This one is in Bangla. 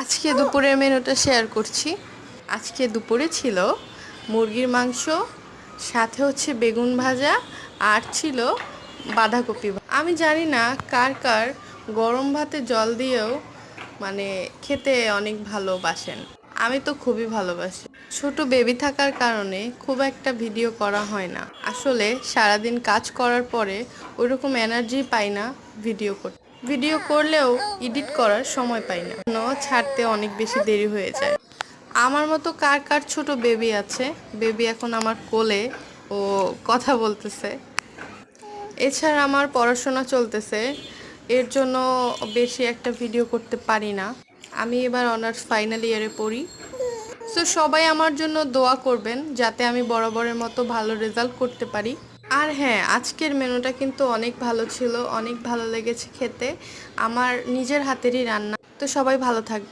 আজকে দুপুরের মেনুটা শেয়ার করছি। আজকে দুপুরে ছিল মুরগির মাংস, সাথে হচ্ছে বেগুন ভাজা, আর ছিল বাঁধাকপি আমি জানি না কার কার গরম ভাতে জল দিয়েও মানে খেতে অনেক ভালোবাসেন। আমি তো খুবই ভালোবাসি। ছোট বেবি থাকার কারণে খুব একটা ভিডিও করা হয় না। আসলে সারাদিন কাজ করার পরে ওইরকম এনার্জি পাই না ভিডিও করতে। ভিডিও করলেও এডিট করার সময় পাই না, ছাড়তে অনেক বেশি দেরি হয়ে যায়। আমার মতো কার কার ছোট বেবি আছে? বেবি এখন আমার কোলে, ও কথা বলতেছে। এছাড়া আমার পড়াশোনা চলতেছে, এর জন্য বেশি একটা ভিডিও করতে পারি না। আমি এবার অনার্স ফাইনাল ইয়ারে পড়ি। সো সবাই আমার জন্য দোয়া করবেন যাতে আমি বরাবরের মতো ভালো রেজাল্ট করতে পারি। আর হ্যাঁ, আজকের মেনুটা কিন্তু অনেক ভালো ছিল, অনেক ভালো লেগেছে খেতে। আমার নিজের হাতেরই রান্না। তো সবাই ভালো থাকবে।